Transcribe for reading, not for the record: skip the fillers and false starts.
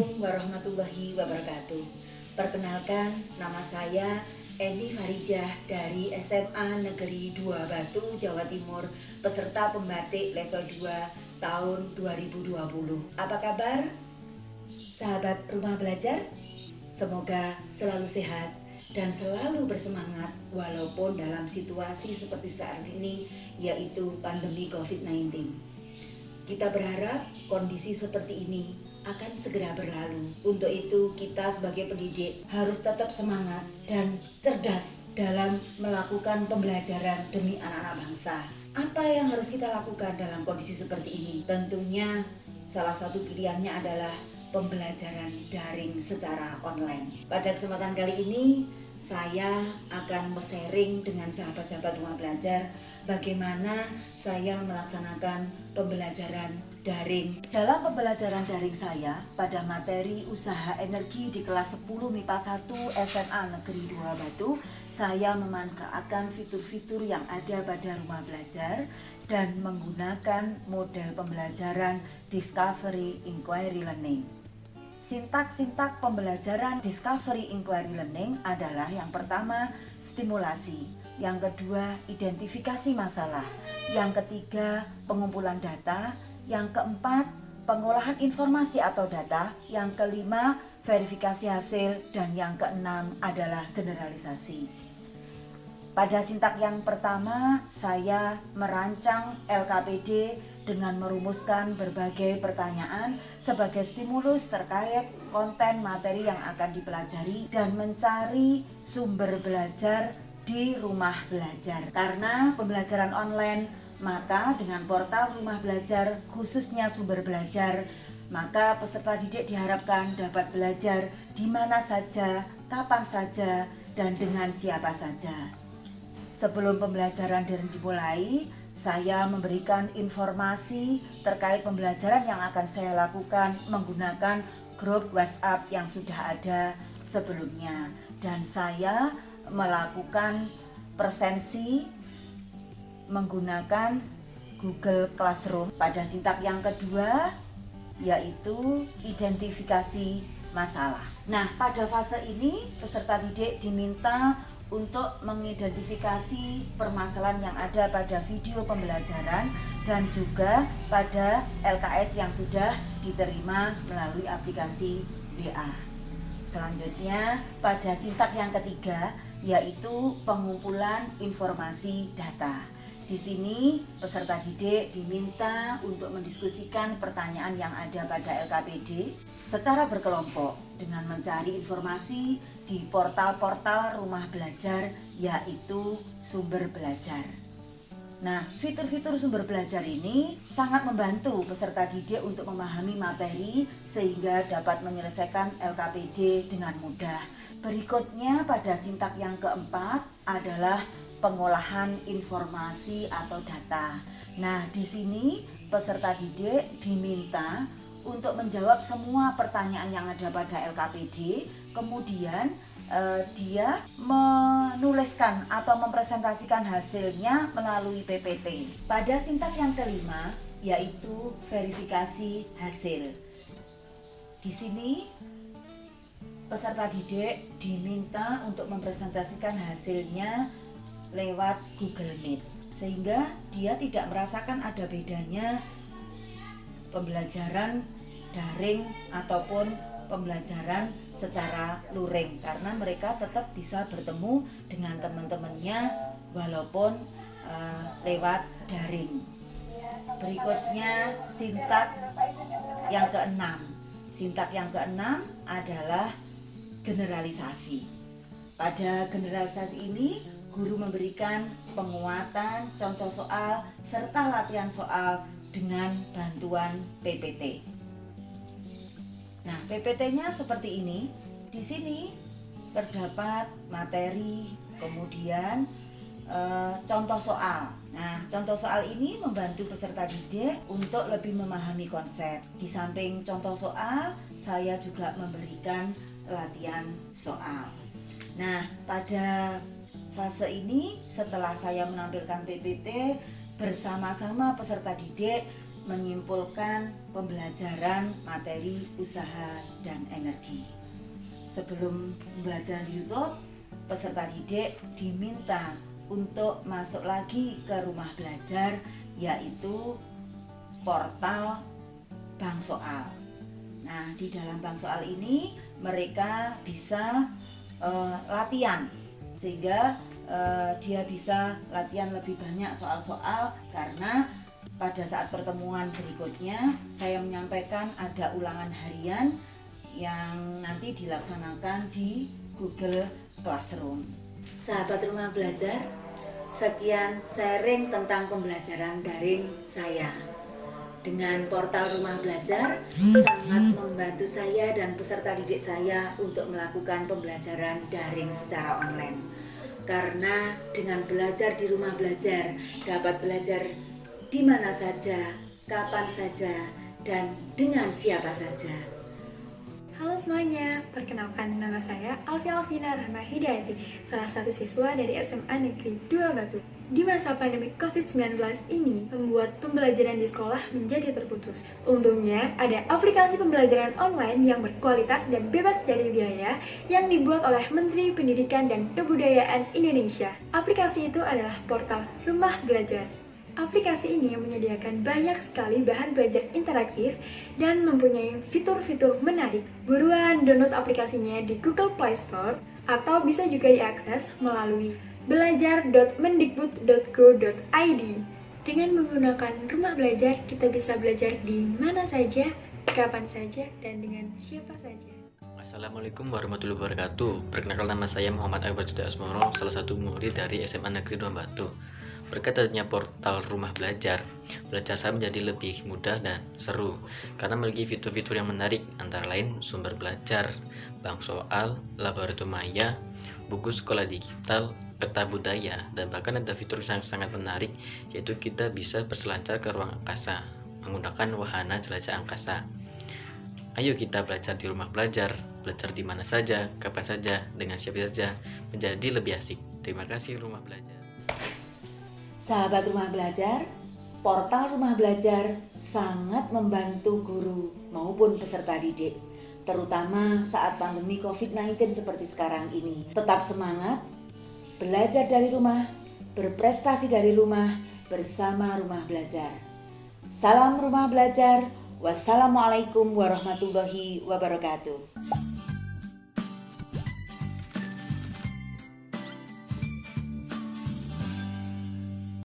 Assalamualaikum warahmatullahi wabarakatuh. Perkenalkan, nama saya Eni Farijah dari SMA Negeri 2 Batu, Jawa Timur, peserta pembatik level 2 tahun 2020. Apa kabar, sahabat rumah belajar? Semoga selalu sehat dan selalu bersemangat walaupun dalam situasi seperti saat ini, yaitu pandemi COVID-19. Kita berharap kondisi seperti ini akan segera berlalu. Untuk itu kita sebagai pendidik harus tetap semangat dan cerdas dalam melakukan pembelajaran demi anak-anak bangsa. Apa yang harus kita lakukan dalam kondisi seperti ini? Tentunya salah satu pilihannya adalah pembelajaran daring secara online. Pada kesempatan kali ini saya akan sharing dengan sahabat-sahabat rumah belajar bagaimana saya melaksanakan pembelajaran daring. Dalam pembelajaran daring saya pada materi usaha energi di kelas 10 MIPA 1 SMA Negeri 2 Batu, saya memanfaatkan fitur-fitur yang ada pada rumah belajar dan menggunakan model pembelajaran Discovery Inquiry Learning. Sintak-sintak pembelajaran Discovery Inquiry Learning adalah yang pertama, stimulasi, yang kedua, identifikasi masalah, yang ketiga, pengumpulan data, yang keempat, pengolahan informasi atau data, yang kelima, verifikasi hasil, dan yang keenam adalah generalisasi. Pada sintak yang pertama, saya merancang LKPD dengan merumuskan berbagai pertanyaan sebagai stimulus terkait konten materi yang akan dipelajari dan mencari sumber belajar di rumah belajar. Karena pembelajaran online, maka dengan portal rumah belajar khususnya sumber belajar, maka peserta didik diharapkan dapat belajar di mana saja, kapan saja, dan dengan siapa saja. Sebelum pembelajaran daring dimulai, saya memberikan informasi terkait pembelajaran yang akan saya lakukan menggunakan grup WhatsApp yang sudah ada sebelumnya. Dan saya melakukan presensi menggunakan Google Classroom. Pada sintak yang kedua, yaitu identifikasi masalah. Nah, pada fase ini peserta didik diminta untuk mengidentifikasi permasalahan yang ada pada video pembelajaran dan juga pada LKS yang sudah diterima melalui aplikasi WA. Selanjutnya pada sintak yang ketiga, yaitu pengumpulan informasi data. Di sini peserta didik diminta untuk mendiskusikan pertanyaan yang ada pada LKPD secara berkelompok dengan mencari informasi di portal-portal rumah belajar, yaitu sumber belajar. Nah, fitur-fitur sumber belajar ini sangat membantu peserta didik untuk memahami materi sehingga dapat menyelesaikan LKPD dengan mudah. Berikutnya pada sintak yang keempat adalah pengolahan informasi atau data. Nah, di sini peserta didik diminta untuk menjawab semua pertanyaan yang ada pada LKPD, kemudian dia menuliskan atau mempresentasikan hasilnya melalui PPT. Pada sintak yang kelima, yaitu verifikasi hasil. Di sini peserta didik diminta untuk mempresentasikan hasilnya lewat Google Meet, sehingga dia tidak merasakan ada bedanya pembelajaran daring ataupun pembelajaran secara luring, karena mereka tetap bisa bertemu dengan teman-temannya walaupun lewat daring. Berikutnya sintak yang keenam. Sintak yang keenam adalah generalisasi. Pada generalisasi ini guru memberikan penguatan, contoh soal, serta latihan soal dengan bantuan PPT. Nah, PPT-nya seperti ini. Di sini terdapat materi, kemudian contoh soal. Nah, contoh soal ini membantu peserta didik untuk lebih memahami konsep. Di samping contoh soal, saya juga memberikan latihan soal. Nah, pada fase ini setelah saya menampilkan PPT, bersama-sama peserta didik menyimpulkan pembelajaran materi usaha dan energi. Sebelum belajar di YouTube, peserta didik diminta untuk masuk lagi ke rumah belajar, yaitu portal Bank Soal. Nah, di dalam Bank Soal ini mereka bisa latihan, sehingga dia bisa latihan lebih banyak soal-soal, karena pada saat pertemuan berikutnya saya menyampaikan ada ulangan harian yang nanti dilaksanakan di Google Classroom. Sahabat rumah belajar, sekian sharing tentang pembelajaran daring saya. Dengan portal rumah belajar sangat membantu saya dan peserta didik saya untuk melakukan pembelajaran daring secara online. Karena dengan belajar di rumah belajar dapat belajar di mana saja, kapan saja, dan dengan siapa saja. Halo semuanya, perkenalkan nama saya Alfia Alvina Rahma Hidayati, salah satu siswa dari SMA Negeri 2 Batu. Di masa pandemi COVID-19 ini, membuat pembelajaran di sekolah menjadi terputus. Untungnya, ada aplikasi pembelajaran online yang berkualitas dan bebas dari biaya yang dibuat oleh Menteri Pendidikan dan Kebudayaan Indonesia. Aplikasi itu adalah portal Rumah Belajar. Aplikasi ini menyediakan banyak sekali bahan belajar interaktif dan mempunyai fitur-fitur menarik. Buruan download aplikasinya di Google Play Store atau bisa juga diakses melalui belajar.mendikbud.go.id. Dengan menggunakan rumah belajar, kita bisa belajar di mana saja, kapan saja, dan dengan siapa saja. Assalamualaikum warahmatullahi wabarakatuh. Perkenalkan, nama saya Muhammad Akbar Juda Asmoro, salah satu murid dari SMA Negeri 2 Batu. Berkat adanya portal rumah belajar saya menjadi lebih mudah dan seru karena memiliki fitur-fitur yang menarik, antara lain sumber belajar, bank soal, laboratorium maya, buku sekolah digital, peta budaya, dan bahkan ada fitur yang sangat menarik, yaitu kita bisa berselancar ke ruang angkasa menggunakan wahana jelajah angkasa. Ayo kita belajar di rumah belajar di mana saja, kapan saja, dengan siapa saja, menjadi lebih asik. Terima kasih rumah belajar. Sahabat rumah belajar, portal rumah belajar sangat membantu guru maupun peserta didik, terutama saat pandemi COVID-19 seperti sekarang ini. Tetap semangat, belajar dari rumah, berprestasi dari rumah, bersama rumah belajar. Salam rumah belajar, wassalamualaikum warahmatullahi wabarakatuh.